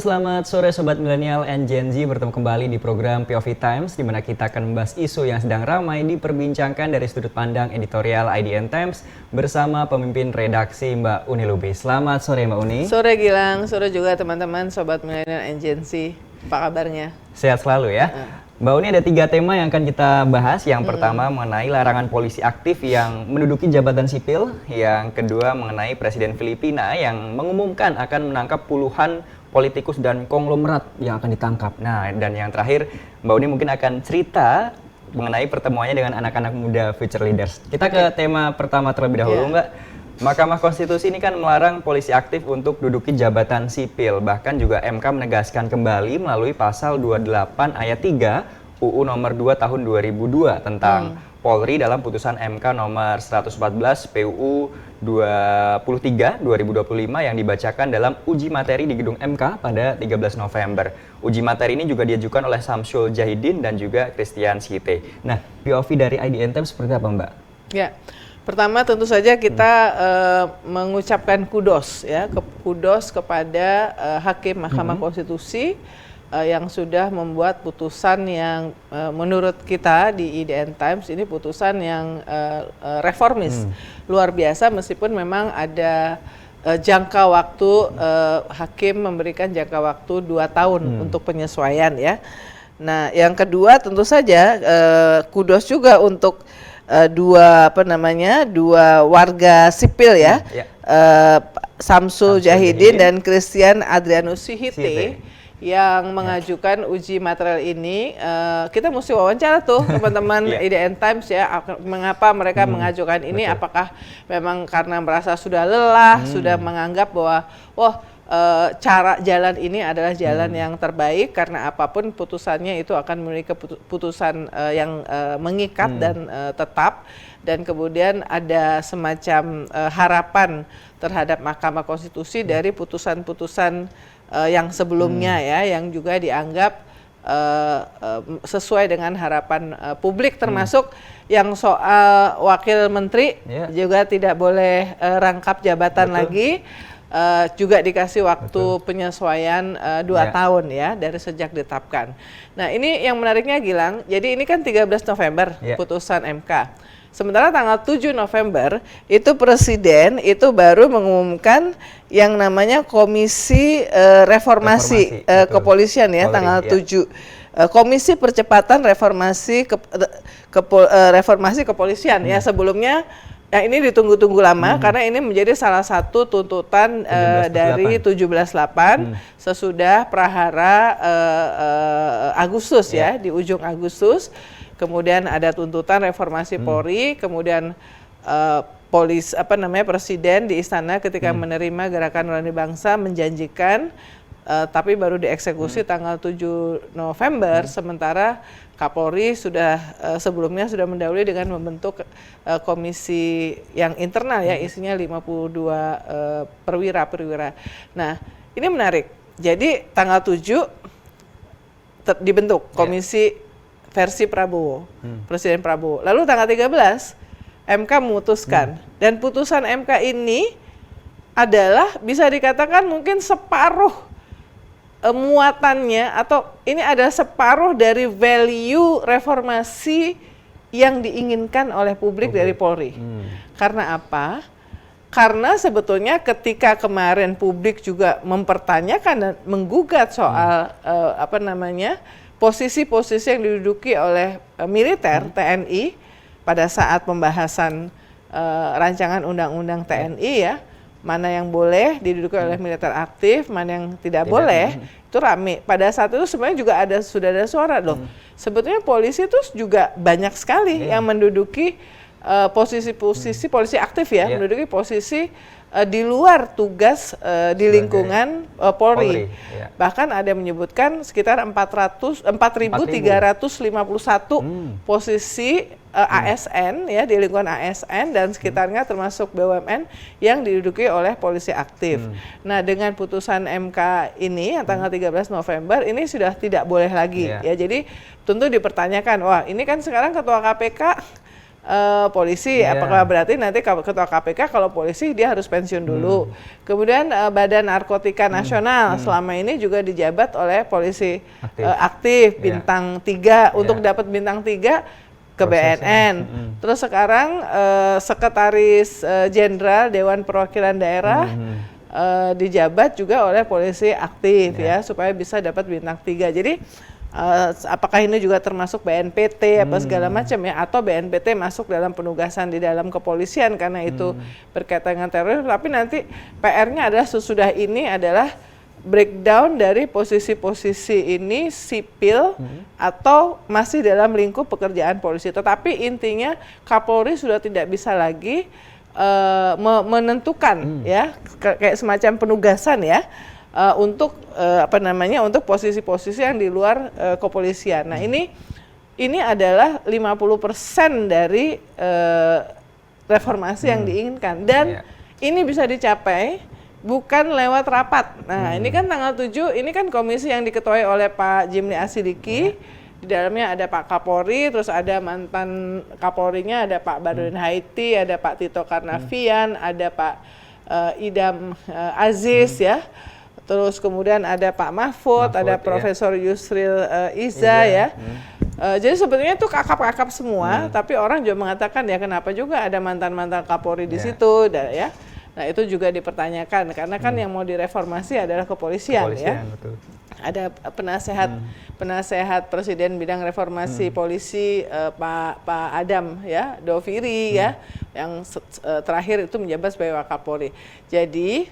selamat sore Sobat Milenial and Gen Z, bertemu kembali di program POV Times di mana kita akan membahas isu yang sedang ramai diperbincangkan dari sudut pandang editorial IDN Times bersama pemimpin redaksi Mbak Uni Lubis. Selamat sore Mbak Uni. Sore Gilang, sore juga teman-teman Sobat Milenial and Gen Z. Apa kabarnya? Sehat selalu ya. Mbak Uni, ada 3 tema yang akan kita bahas. Yang pertama mengenai larangan polisi aktif yang menduduki jabatan sipil. Yang kedua mengenai Presiden Filipina yang mengumumkan akan menangkap puluhan politikus dan konglomerat yang akan ditangkap. Nah, dan yang terakhir Mbak Uni mungkin akan cerita mengenai pertemuannya dengan anak-anak muda Future Leaders. Kita ke tema pertama terlebih dahulu, Mbak. Mahkamah Konstitusi ini kan melarang polisi aktif untuk duduki jabatan sipil. Bahkan juga MK menegaskan kembali melalui pasal 28 ayat 3 UU nomor 2 tahun 2002 tentang Polri dalam putusan MK nomor 114 PUU 23 2025 yang dibacakan dalam uji materi di gedung MK pada 13 November. Uji materi ini juga diajukan oleh Samsul Jahidin dan juga Christian Site. Nah, POV dari IDN Times seperti apa, Mbak? Ya. Pertama tentu saja kita mengucapkan kudos kepada Hakim Mahkamah Konstitusi yang sudah membuat putusan yang menurut kita di IDN Times ini putusan yang reformis luar biasa, meskipun memang ada jangka waktu hakim memberikan jangka waktu 2 tahun untuk penyesuaian ya. Nah, yang kedua tentu saja kudos juga untuk dua warga sipil ya, Samsul Jahidin dan Christian Adrianus Site yang mengajukan uji material ini. Kita mesti wawancara tuh teman-teman IDN Times ya, mengapa mereka mengajukan ini. Apakah memang karena merasa sudah lelah, sudah menganggap bahwa cara jalan ini adalah jalan yang terbaik, karena apapun putusannya itu akan memiliki putusan yang mengikat dan tetap, dan kemudian ada semacam harapan terhadap Mahkamah Konstitusi dari putusan-putusan yang sebelumnya ya, yang juga dianggap sesuai dengan harapan publik, termasuk yang soal wakil menteri juga tidak boleh rangkap jabatan lagi. Juga dikasih waktu penyesuaian 2 tahun ya dari sejak ditetapkan. Nah, ini yang menariknya Gilang, jadi ini kan 13 November putusan MK. Sementara tanggal 7 November itu Presiden itu baru mengumumkan yang namanya Komisi Reformasi Kepolisian ya, Polri, tanggal 7. Komisi Percepatan Reformasi Reformasi Kepolisian ya, sebelumnya. Nah, ini ditunggu-tunggu lama karena ini menjadi salah satu tuntutan dari 17.8 sesudah prahara Agustus ya, di ujung Agustus. Kemudian ada tuntutan reformasi Polri, kemudian Presiden di istana ketika menerima Gerakan Nurani Bangsa menjanjikan, tapi baru dieksekusi tanggal 7 November, sementara Kapolri sudah sebelumnya sudah mendahului dengan membentuk komisi yang internal ya, isinya 52 perwira. Nah, ini menarik. Jadi tanggal 7 dibentuk komisi versi Prabowo, Presiden Prabowo. Lalu tanggal 13 MK memutuskan, dan putusan MK ini adalah bisa dikatakan mungkin separuh muatannya, atau ini ada separuh dari value reformasi yang diinginkan oleh publik dari Polri. Karena apa? Karena sebetulnya ketika kemarin publik juga mempertanyakan dan menggugat soal posisi-posisi yang diduduki oleh militer TNI pada saat pembahasan rancangan undang-undang TNI ya, mana yang boleh diduduki oleh militer aktif, mana yang tidak boleh, itu rame. Pada saat itu sebenarnya juga sudah ada suara loh. Sebetulnya polisi itu juga banyak sekali yang menduduki posisi-posisi polisi aktif ya, menduduki posisi di luar tugas di lingkungan Polri. Bahkan ada yang menyebutkan sekitar 4.351 posisi ASN ya, di lingkungan ASN dan sekitarnya termasuk BUMN yang diduduki oleh polisi aktif. Nah, dengan putusan MK ini yang tanggal 13 November ini sudah tidak boleh lagi ya. Jadi tentu dipertanyakan, wah ini kan sekarang Ketua KPK polisi, apakah berarti nanti ketua KPK kalau polisi dia harus pensiun dulu. Kemudian Badan Narkotika Nasional selama ini juga dijabat oleh polisi aktif bintang 3 untuk dapat bintang 3 ke BNN. Terus sekarang Sekretaris Jenderal Dewan Perwakilan Daerah dijabat juga oleh polisi aktif ya supaya bisa dapat bintang 3. Jadi apakah ini juga termasuk BNPT apa segala macam ya, atau BNPT masuk dalam penugasan di dalam kepolisian karena itu berkaitan dengan teroris, tapi nanti PR-nya adalah sesudah ini adalah breakdown dari posisi-posisi ini sipil atau masih dalam lingkup pekerjaan polisi. Tetapi intinya Kapolri sudah tidak bisa lagi menentukan ya kayak semacam penugasan ya. Untuk untuk posisi-posisi yang di luar kepolisian. Nah, ini adalah 50% dari reformasi yang diinginkan dan ini bisa dicapai bukan lewat rapat. Nah, ini kan tanggal 7, ini kan komisi yang diketuai oleh Pak Jimli Asidiki. Di dalamnya ada Pak Kapolri, terus ada mantan Kapolrinya, ada Pak Badrodin Haiti, ada Pak Tito Karnavian, ada Pak Idam Aziz ya. Terus kemudian ada Pak Mahfud, ada Profesor Yusril Iza ya. Jadi sebetulnya itu kakap-kakap semua, tapi orang juga mengatakan ya kenapa juga ada mantan-mantan Kapolri di situ ya. Nah, itu juga dipertanyakan karena kan yang mau direformasi adalah kepolisian ya. Betul. Ada penasehat Presiden bidang reformasi polisi Pak Adam ya, Doviri ya, yang terakhir itu menjabat sebagai Wakapolri. Jadi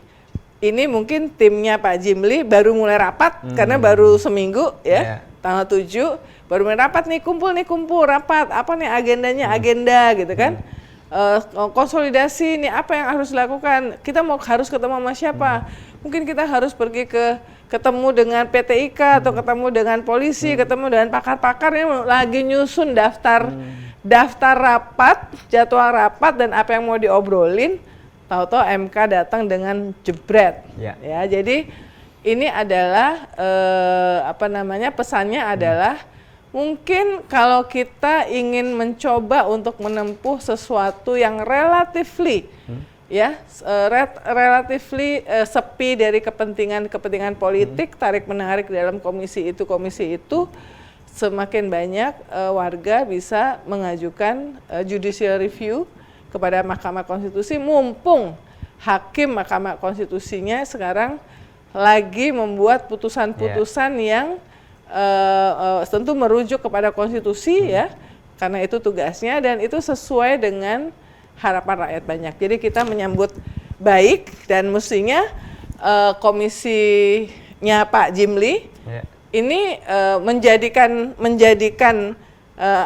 ini mungkin timnya Pak Jimli baru mulai rapat karena baru seminggu ya, tanggal 7 baru mulai rapat nih, kumpul rapat, apa nih agendanya, agenda gitu kan. Konsolidasi nih apa yang harus dilakukan, kita harus ketemu sama siapa, mungkin kita harus pergi ketemu dengan PTIK atau ketemu dengan polisi, ketemu dengan pakar-pakar yang lagi nyusun daftar rapat, jadwal rapat dan apa yang mau diobrolin. Tahu-tahu MK datang dengan jebret, ya. Jadi ini adalah pesannya adalah mungkin kalau kita ingin mencoba untuk menempuh sesuatu yang relatively sepi dari kepentingan politik, tarik menarik dalam komisi itu, semakin banyak warga bisa mengajukan judicial review kepada Mahkamah Konstitusi, mumpung hakim Mahkamah Konstitusinya sekarang lagi membuat putusan-putusan yang tentu merujuk kepada konstitusi ya, karena itu tugasnya dan itu sesuai dengan harapan rakyat banyak. Jadi kita menyambut baik dan mestinya komisinya Pak Jimli ini menjadikan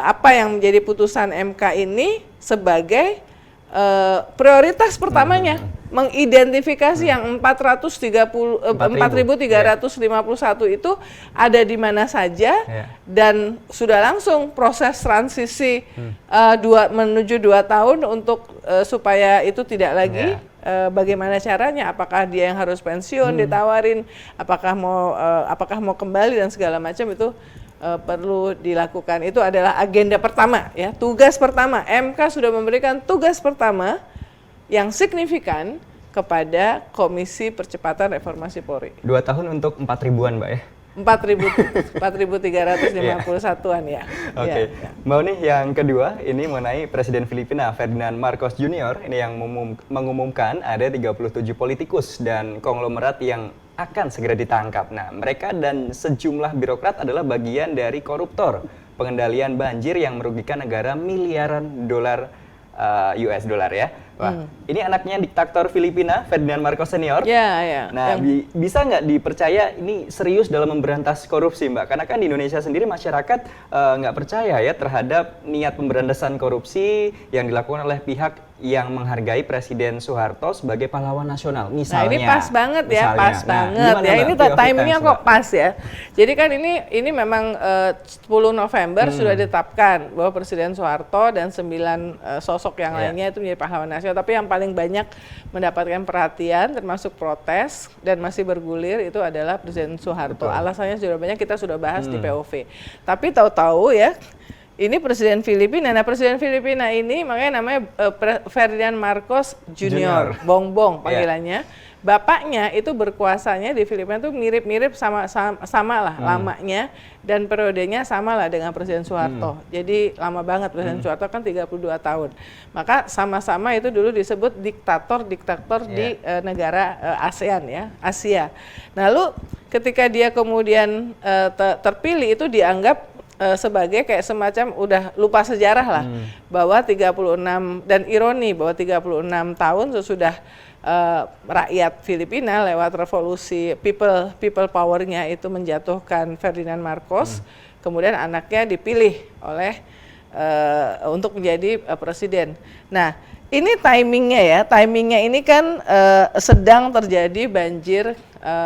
apa yang menjadi putusan MK ini sebagai prioritas pertamanya, mengidentifikasi yang 4.351 itu ada di mana saja dan sudah langsung proses transisi menuju 2 tahun untuk supaya itu tidak lagi bagaimana caranya, apakah dia yang harus pensiun ditawarin, apakah mau kembali dan segala macam itu perlu dilakukan. Itu adalah agenda pertama ya, tugas pertama. MK sudah memberikan tugas pertama yang signifikan kepada Komisi Percepatan Reformasi Polri. 2 tahun untuk 4.000-an Mbak ya? 4.351-an ya. Oke. Mbak Uni, yang kedua ini mengenai Presiden Filipina Ferdinand Marcos Jr. ini yang mengumumkan ada 37 politikus dan konglomerat yang akan segera ditangkap. Nah, mereka dan sejumlah birokrat adalah bagian dari koruptor pengendalian banjir yang merugikan negara miliaran dolar US dollar ya. Wah, ini anaknya diktator Filipina, Ferdinand Marcos Senior. Nah, bisa nggak dipercaya ini serius dalam memberantas korupsi, Mbak? Karena kan di Indonesia sendiri masyarakat nggak percaya ya terhadap niat pemberantasan korupsi yang dilakukan oleh pihak yang menghargai Presiden Soeharto sebagai pahlawan nasional, misalnya. Nah, ini pas banget ya, pas banget ya. Ini timingnya kok pas ya. Jadi kan ini memang 10 November sudah ditetapkan bahwa Presiden Soeharto dan 9 sosok yang lainnya itu menjadi pahlawan nasional. Tapi yang paling banyak mendapatkan perhatian termasuk protes dan masih bergulir itu adalah Presiden Soeharto. Alasannya sudah banyak, kita sudah bahas di POV. Tapi tahu-tahu ya, Ini Presiden Filipina. Nah, Presiden Filipina ini makanya namanya Ferdinand Marcos Junior. Bongbong panggilannya. Bapaknya itu berkuasanya di Filipina itu mirip-mirip sama lah lamanya, dan periodenya sama lah dengan Presiden Soeharto. Jadi lama banget Presiden Soeharto kan 32 tahun. Maka sama-sama itu dulu disebut diktator di negara ASEAN ya, Asia. Nah, lalu ketika dia kemudian terpilih itu dianggap sebagai kayak semacam udah lupa sejarah lah, bahwa 36, dan ironi bahwa 36 tahun sesudah rakyat Filipina lewat revolusi people power-nya itu menjatuhkan Ferdinand Marcos, kemudian anaknya dipilih oleh untuk menjadi presiden. Nah, ini timingnya ini kan sedang terjadi banjir.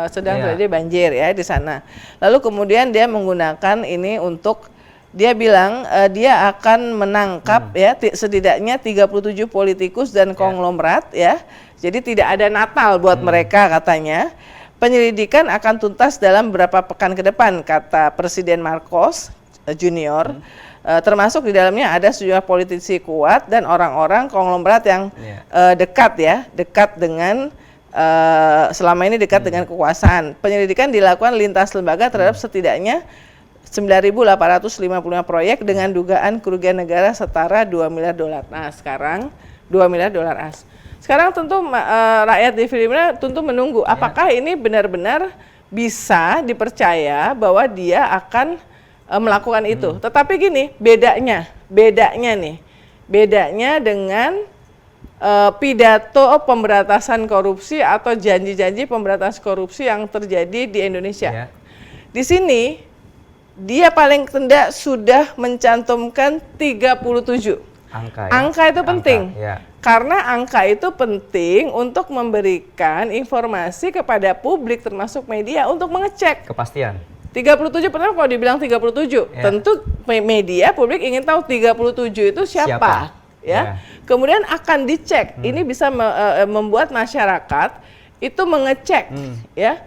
Terjadi banjir ya di sana. Lalu kemudian dia menggunakan ini untuk, dia bilang dia akan menangkap ya setidaknya 37 politikus dan konglomerat ya. Jadi tidak ada Natal buat mereka katanya. Penyelidikan akan tuntas dalam beberapa pekan ke depan, kata Presiden Marcos Junior. Termasuk di dalamnya ada sejumlah politisi kuat dan orang-orang konglomerat yang dekat dengan selama ini dekat dengan kekuasaan. Penyelidikan dilakukan lintas lembaga terhadap setidaknya 9.855 proyek dengan dugaan kerugian negara setara $2 miliar. Nah, sekarang $2 miliar as. Sekarang tentu rakyat di Filipina tentu menunggu apakah ini benar-benar bisa dipercaya bahwa dia akan melakukan itu. Tetapi gini, bedanya dengan pidato pemberantasan korupsi atau janji-janji pemberantasan korupsi yang terjadi di Indonesia. Di sini dia paling tidak sudah mencantumkan 37. Angka itu penting. Karena angka itu penting untuk memberikan informasi kepada publik termasuk media untuk mengecek kepastian. 37, pertama kalau dibilang 37, tentu media publik ingin tahu 37 itu siapa? Ya. Kemudian akan dicek. Ini bisa membuat masyarakat itu mengecek ya,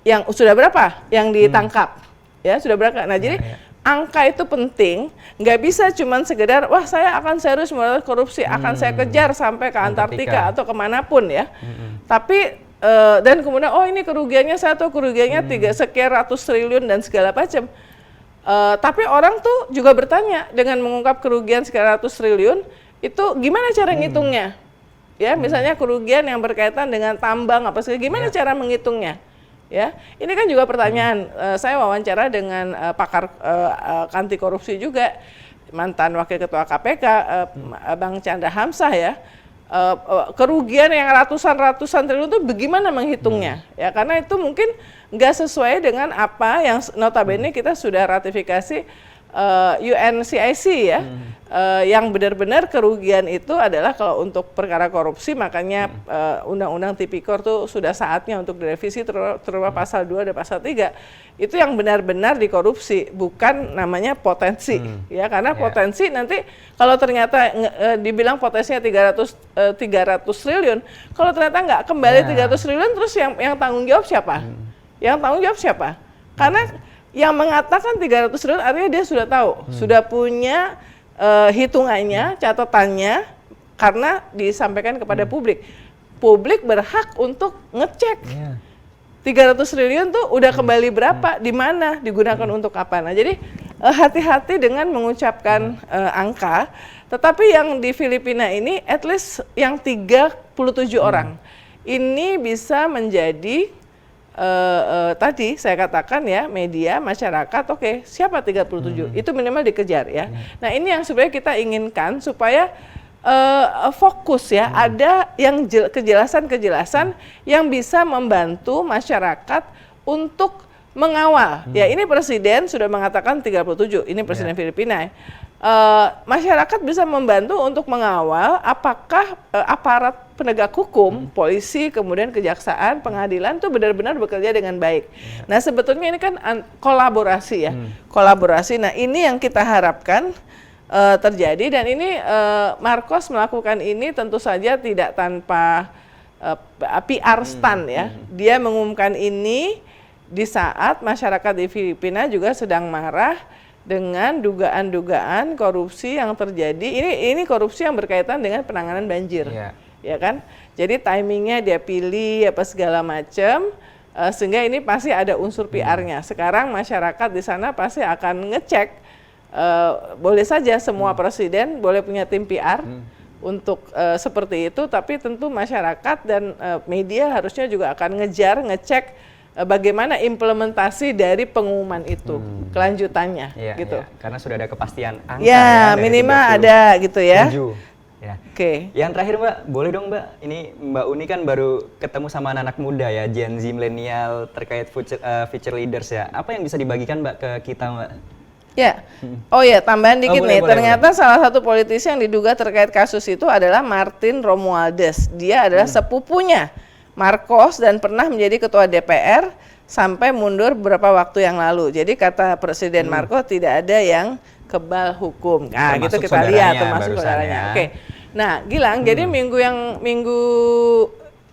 yang sudah berapa yang ditangkap, ya sudah berapa. Nah, jadi angka itu penting, nggak bisa cuman sekedar wah saya akan serius memberantas korupsi, akan saya kejar sampai ke Antartika atau kemanapun ya. Tapi dan kemudian oh ini kerugiannya saya tahu kerugiannya sekian ratus triliun dan segala macam. Tapi orang tuh juga bertanya, dengan mengungkap kerugian sekian ratus triliun itu gimana cara ngitungnya? Ya, misalnya kerugian yang berkaitan dengan tambang apa sih, gimana cara menghitungnya? Ya, ini kan juga pertanyaan. Saya wawancara dengan pakar anti korupsi juga, mantan wakil ketua KPK, Bang Chandra Hamzah ya. Kerugian yang ratusan triliun itu bagaimana menghitungnya? Ya, karena itu mungkin nggak sesuai dengan apa yang notabene kita sudah ratifikasi UNCIC ya, yang benar-benar kerugian itu adalah kalau untuk perkara korupsi, makanya Undang-Undang Tipikor tuh sudah saatnya untuk direvisi, terutama pasal 2 dan pasal 3 itu yang benar-benar dikorupsi, bukan namanya potensi ya, karena potensi nanti kalau ternyata dibilang potensinya 300 triliun, kalau ternyata nggak kembali 300 triliun, terus yang tanggung jawab siapa? Yang tanggung jawab siapa? Karena yang mengatakan 300 triliun artinya dia sudah tahu, sudah punya hitungannya, catatannya, karena disampaikan kepada publik. Publik berhak untuk ngecek 300 triliun tuh udah kembali berapa, di mana, digunakan untuk apa. Nah, jadi hati-hati dengan mengucapkan angka, tetapi yang di Filipina ini at least yang 37 orang ini bisa menjadi tadi saya katakan ya, media, masyarakat, oke, siapa 37? Itu minimal dikejar ya. Nah, ini yang sebenarnya kita inginkan supaya fokus ya, ada yang kejelasan-kejelasan yang bisa membantu masyarakat untuk mengawal. Ya, ini Presiden sudah mengatakan 37, ini Presiden Filipina. Masyarakat bisa membantu untuk mengawal apakah aparat penegak hukum, polisi, kemudian kejaksaan, pengadilan itu benar-benar bekerja dengan baik. Nah, sebetulnya ini kan kolaborasi ya, kolaborasi. Nah, ini yang kita harapkan terjadi, dan ini Marcos melakukan ini tentu saja tidak tanpa PR stunt ya. Dia mengumumkan ini di saat masyarakat di Filipina juga sedang marah dengan dugaan-dugaan korupsi yang terjadi. Ini korupsi yang berkaitan dengan penanganan banjir, ya kan? Jadi timingnya dia pilih apa segala macam, sehingga ini pasti ada unsur PR-nya. Sekarang masyarakat di sana pasti akan ngecek, boleh saja semua presiden boleh punya tim PR untuk seperti itu, tapi tentu masyarakat dan media harusnya juga akan ngecek bagaimana implementasi dari pengumuman itu, kelanjutannya, gitu. Karena sudah ada kepastian angka ya minimal ada gitu ya. Ya. Oke. Yang terakhir Mbak, boleh dong Mbak, ini Mbak Uni kan baru ketemu sama anak-anak muda ya, Gen Z milenial terkait future leaders ya. Apa yang bisa dibagikan Mbak ke kita Mbak? Ya, tambahan dikit nih. Ternyata salah satu politisi yang diduga terkait kasus itu adalah Martin Romualdez. Dia adalah sepupunya Marcos dan pernah menjadi ketua DPR sampai mundur beberapa waktu yang lalu. Jadi kata Presiden Marcos tidak ada yang kebal hukum. Nah, gitu kita lihat termasuk saudaranya. Oke. Nah, Gilang, jadi minggu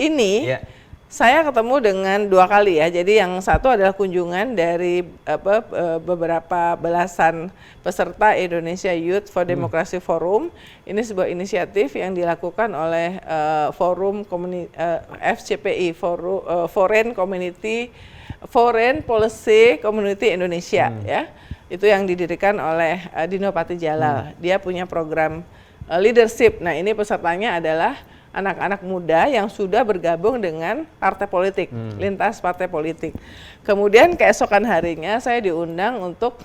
ini saya ketemu dengan 2 kali ya. Jadi yang satu adalah kunjungan dari beberapa belasan peserta Indonesia Youth for Democracy Forum. Ini sebuah inisiatif yang dilakukan oleh Forum FCPI, Foreign Policy Community Indonesia ya. Itu yang didirikan oleh Dino Patijalal. Dia punya program leadership. Nah, ini pesertanya adalah anak-anak muda yang sudah bergabung dengan partai politik, lintas partai politik. Kemudian keesokan harinya saya diundang untuk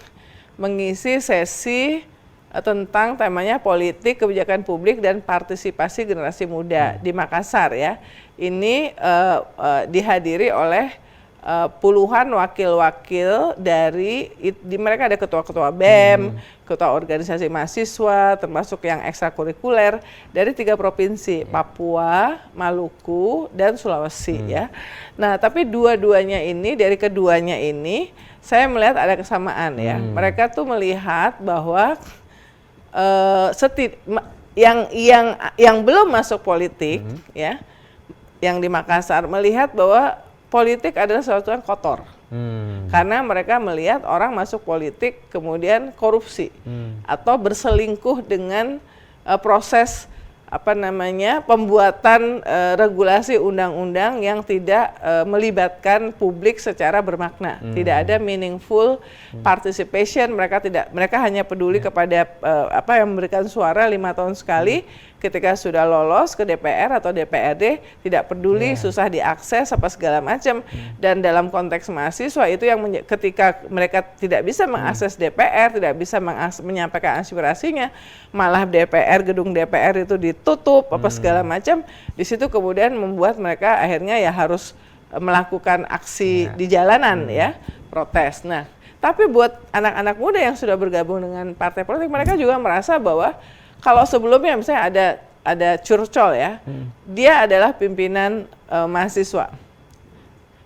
mengisi sesi tentang temanya politik, kebijakan publik, dan partisipasi generasi muda di Makassar ya. Ini dihadiri oleh puluhan wakil-wakil dari mereka ada ketua-ketua BEM, ketua organisasi mahasiswa, termasuk yang ekstrakurikuler dari 3 provinsi, Papua, Maluku, dan Sulawesi ya. Nah, tapi dari keduanya ini saya melihat ada kesamaan ya. Mereka tuh melihat bahwa yang belum masuk politik ya, yang di Makassar melihat bahwa politik adalah sesuatu yang kotor, karena mereka melihat orang masuk politik kemudian korupsi atau berselingkuh dengan proses pembuatan regulasi undang-undang yang tidak melibatkan publik secara bermakna, tidak ada meaningful participation. Mereka hanya peduli kepada yang memberikan suara 5 tahun sekali. Ketika sudah lolos ke DPR atau DPRD, tidak peduli, susah diakses apa segala macam. Dan dalam konteks mahasiswa itu yang ketika mereka tidak bisa mengakses DPR, tidak bisa menyampaikan aspirasinya, malah gedung DPR itu ditutup apa segala macam. Di situ kemudian membuat mereka akhirnya ya harus melakukan aksi di jalanan ya, protes. Nah, tapi buat anak-anak muda yang sudah bergabung dengan partai politik, mereka juga merasa bahwa kalau sebelumnya misalnya ada Curcol ya, dia adalah pimpinan mahasiswa.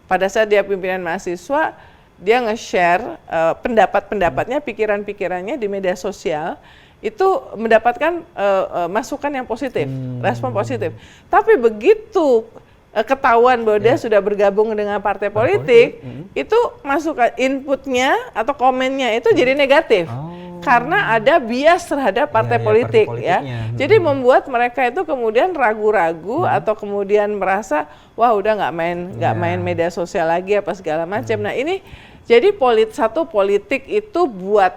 Pada saat dia pimpinan mahasiswa, dia nge-share pendapat-pendapatnya, pikiran-pikirannya di media sosial, itu mendapatkan masukan yang positif, respon positif. Tapi begitu ketahuan bahwa dia sudah bergabung dengan partai politik, itu masukan inputnya atau komennya itu jadi negatif. Karena ada bias terhadap partai politik ya. Jadi membuat mereka itu kemudian ragu-ragu atau kemudian merasa wah udah nggak main media sosial lagi apa segala macam. Nah, ini jadi satu politik itu buat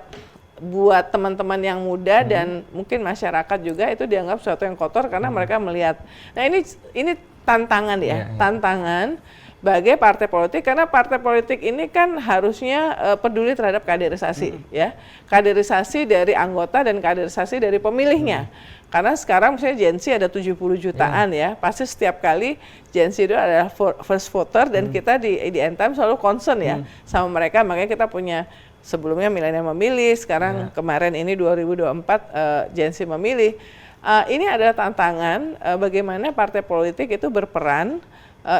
teman-teman yang muda dan mungkin masyarakat juga itu dianggap sesuatu yang kotor karena mereka melihat. Nah, ini tantangan ya, tantangan bagi partai politik, karena partai politik ini kan harusnya peduli terhadap kaderisasi ya, kaderisasi dari anggota dan kaderisasi dari pemilihnya. Karena sekarang misalnya Gen Z ada 70 jutaan ya, pasti setiap kali Gen Z itu adalah first voter dan kita di NTM selalu concern ya sama mereka, makanya kita punya sebelumnya milenial memilih, sekarang kemarin ini 2024 Gen Z memilih. Ini adalah tantangan bagaimana partai politik itu berperan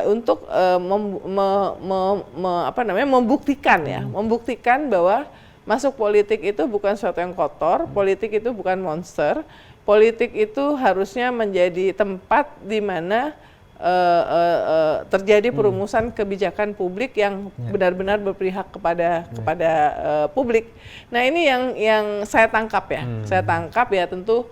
untuk membuktikan bahwa masuk politik itu bukan sesuatu yang kotor, politik itu bukan monster, politik itu harusnya menjadi tempat di mana terjadi perumusan kebijakan publik yang benar-benar berpihak kepada publik. Nah ini yang saya tangkap ya, saya tangkap ya tentu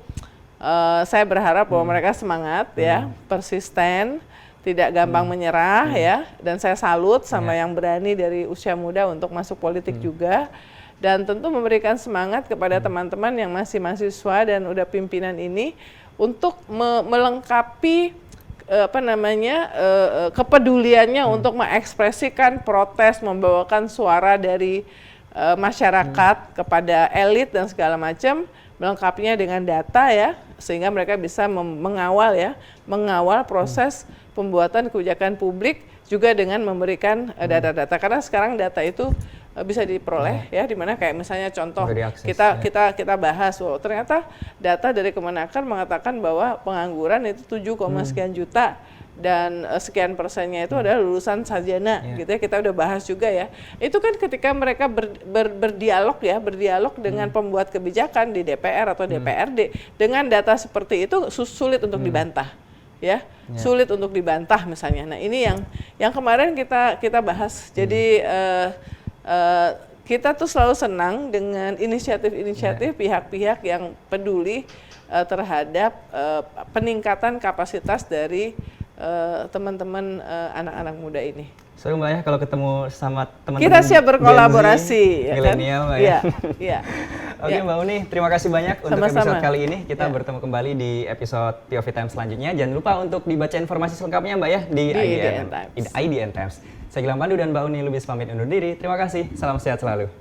saya berharap bahwa mereka semangat ya, persisten, tidak gampang menyerah ya, dan saya salut sama yang berani dari usia muda untuk masuk politik juga, dan tentu memberikan semangat kepada teman-teman yang masih mahasiswa dan udah pimpinan ini untuk melengkapi kepeduliannya untuk mengekspresikan protes, membawakan suara dari masyarakat kepada elit dan segala macam, melengkapinya dengan data ya, sehingga mereka bisa mengawal proses pembuatan kebijakan publik juga dengan memberikan data-data, karena sekarang data itu bisa diperoleh ya, dimana kayak misalnya contoh kita bahas bahwa ternyata data dari Kemenaker mengatakan bahwa pengangguran itu 7, sekian juta dan sekian persennya itu adalah lulusan sarjana gitu ya, kita udah bahas juga ya. Itu kan ketika mereka berdialog dengan pembuat kebijakan di DPR atau DPRD dengan data seperti itu sulit untuk dibantah ya, sulit untuk dibantah misalnya. Nah ini yang kemarin kita bahas. Jadi kita tuh selalu senang dengan inisiatif-inisiatif pihak-pihak yang peduli terhadap peningkatan kapasitas dari teman-teman anak-anak muda ini. Seru Mbak ya kalau ketemu sama teman-teman kita siap berkolaborasi, milenial Mbak ya. Iya. Oke Mbak Uni, terima kasih banyak untuk episode kali ini. Kita Ya. bertemu kembali di episode POV Times selanjutnya. Jangan lupa untuk dibaca informasi selengkapnya Mbak ya di IDN Times. Saya Gilang Pandu dan Mbak Uni Lubis pamit undur diri. Terima kasih, salam sehat selalu.